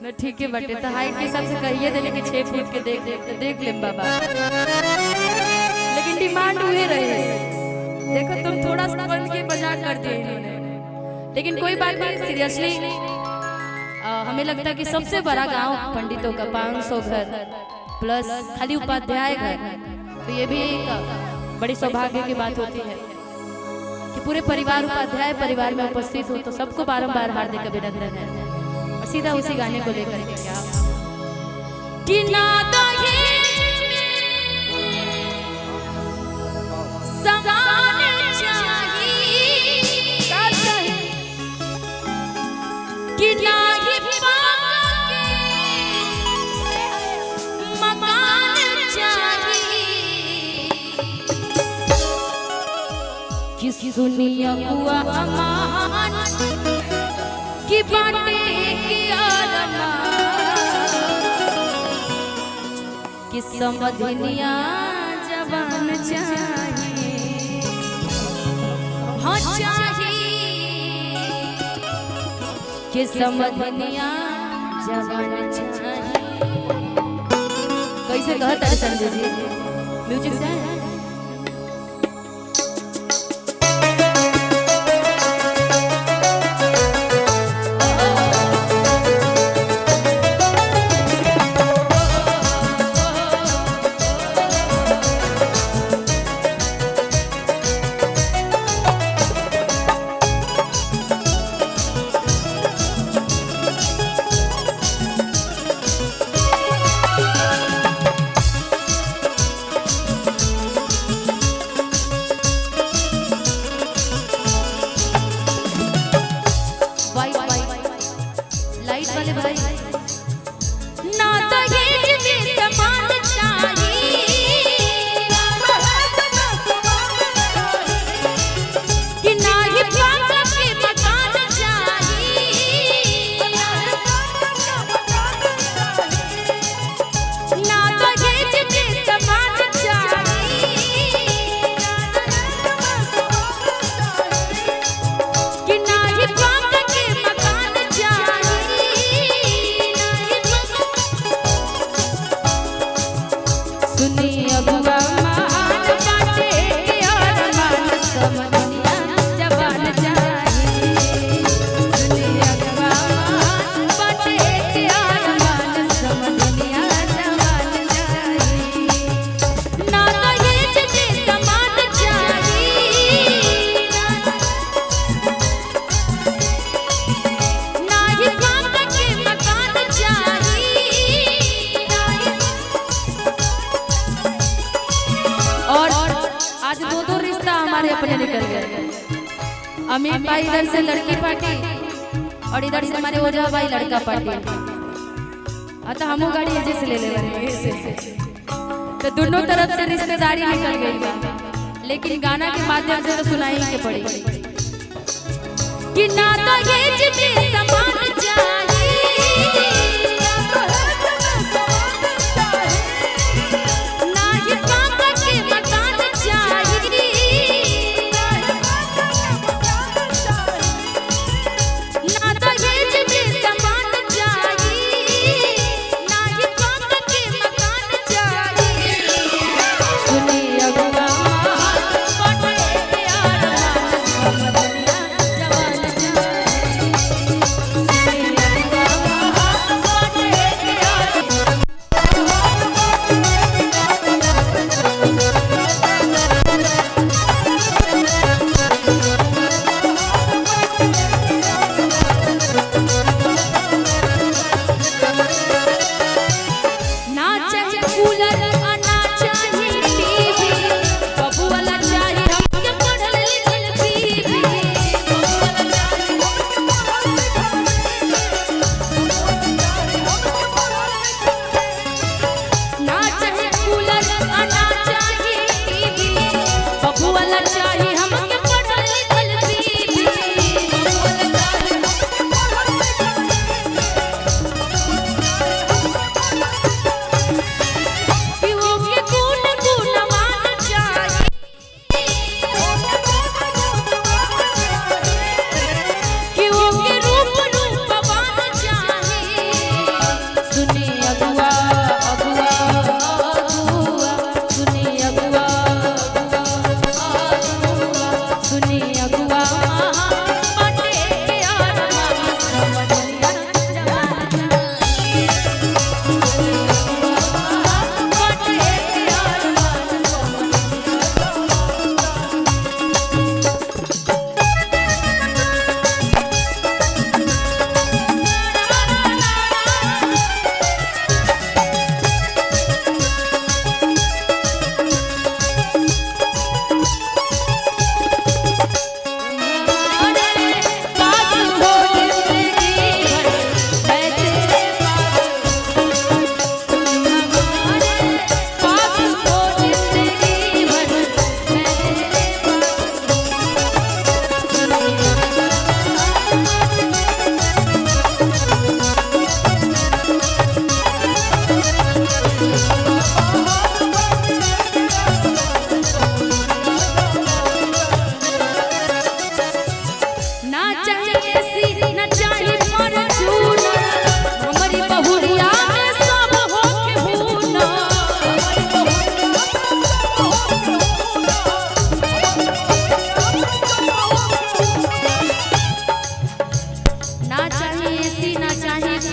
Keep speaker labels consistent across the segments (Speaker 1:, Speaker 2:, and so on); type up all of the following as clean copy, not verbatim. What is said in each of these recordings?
Speaker 1: मैं ठीक है बटे तो हाइट के हिसाब से कहिए देने के 6 फुट के देख ले बाबा, लेकिन डिमांड हुए रही। देखो तुम थोड़ा सा बन के मजाक कर दिए इन्होंने, लेकिन कोई बात नहीं। सीरियसली हमें लगता है कि सबसे बड़ा गांव पंडितों का 500 घर प्लस खाली उपाध्याय घर, तो ये भी एक बड़ी सौभाग्य की बात होती है कि पूरे परिवार उपाध्याय परिवार में उपस्थित हो। तो सबको बारंबार हार्दिक अभिनंदन है। और सीधा उसी गाने को लेकर के क्या सुनिया हुआ अमान की बाटे की कि समझनिया जवान चाहिए, हाँ चाहिए कि समझनिया जवान चाहिए। कैसे कहता है संजय जी? म्यूजिक से वाले भाई ना तो ये भी समान चाहिए कि ना ही पाका के मकान चाहिए, ना तो ये भी समान चाहिए कि ना ही पाका के मकान अपने निकल गए। अमीर भाई इधर से लड़की पार्टी और इधर से हमारे ओझा भाई लड़का पार्टी। अतः हम गाड़ी एजे से ले ले रहे हैं, तो दोनों तरफ से रिश्तेदारी निकल गई, लेकिन गाना के माध्यम से तो सुनाई के पड़ी कि ना तो ये जिसे समान चाहिए, ना ये पापा के मकान चाहिए, ना तो ये जिसे समान चाहिए, ना ये पापा के मकान चाहिए। सुनिए अगवा बाटे प्यार मान समझनिया जवान चाहिए।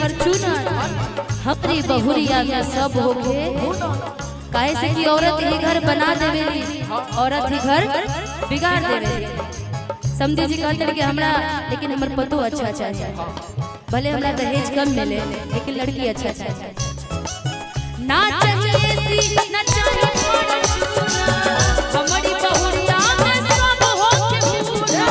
Speaker 1: फॉर्च्यूनर हमरी बहुरिया में सब होके काहे से कि औरत ही घर बना देवेली औरत ही घर बिगाड़ देवेली। समझे जी कहते कि हमरा लेकिन हमर पतो अच्छा चाहिए भले हमरा दहेज कम मिले लेकिन लड़की अच्छा चाहिए। ना चाहिए सी ना चाहिए हमरी बहुरिया में सब होके पूरा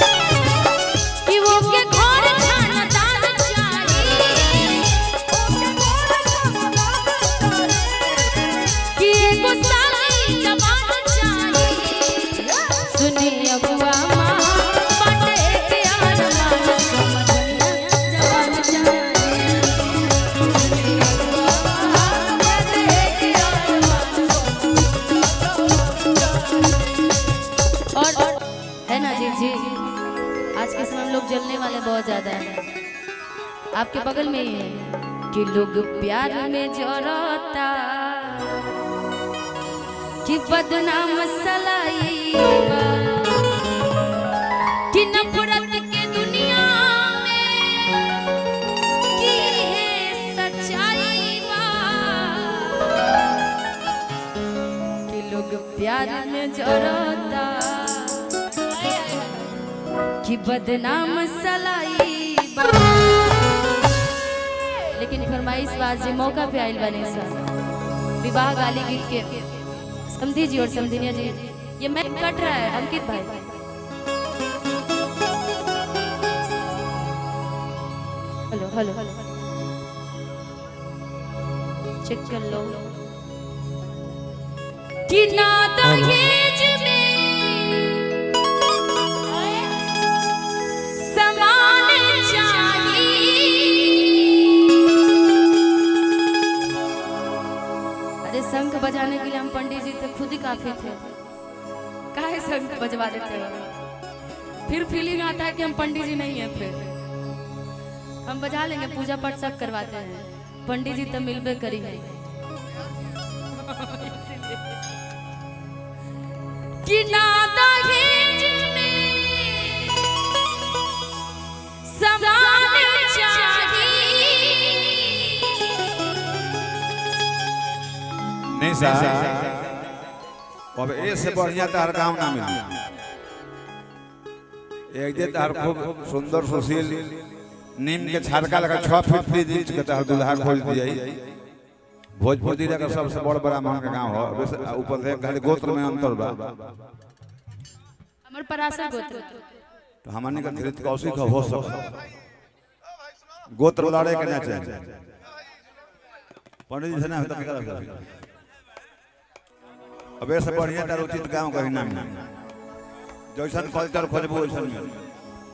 Speaker 1: कि वो के घर खाना दाल चाहिए कि एगो साली जवान चाहिए। सुनी अगुआ माँ बाटे के आरमान समझनिया जवान चाहिए। सुनी अगुआ माँ बाटे के आरमान और है ना जी आज के समय में लोग जलने वाले बहुत ज्यादा हैं। आपके बगल में ही है कि लोग प्यार में जरता कि बदनाम सलाई कि नफरत के दुनिया में की है सच्चाई कि लोग प्यार में जरता कि बदनाम सलाई लेकिन फरमाइश बाजी मौका पे आइल बने सर विवाह गाली गीत के समधी जी और समधिनिया जी ये मैं कट रहा है अंकित भाई हेलो हेलो चेक कर लो कि ना दहेज में शंख बजाने के लिए हम पंडित जी थे खुद ही काफी थे काहे शंख बजवा देते हो फिर फीलिंग आता है कि हम पंडित जी नहीं है फिर हम बजा लेंगे पूजा पाठ सब करवाते हैं पंडित जी तो मिलबे करी है कि ना दहेज में समान
Speaker 2: नहीं साहब अब ऐसे बढ़िया तार गाँव ना मिली एक दे तार खूब सुंदर सुशील नीम के छाड़का लगा 6 फीट 3 इंच के तार दुल्हा खोज दिया भोजपुर जिला का सबसे बड़ा मान का गांव है वैसे ऊपर से खाली गोत्र में अंतर बा
Speaker 1: हमर पराशर गोत्र
Speaker 2: तो हमने का धीरज कौशिक हो सकता गोत्र लड़े के ना चाहिए पंडित जी से ना होता क्या अब ऐसे बढ़िया तार उचित गाँव कहीं ना जैसन कल्चर खोजबो वैसन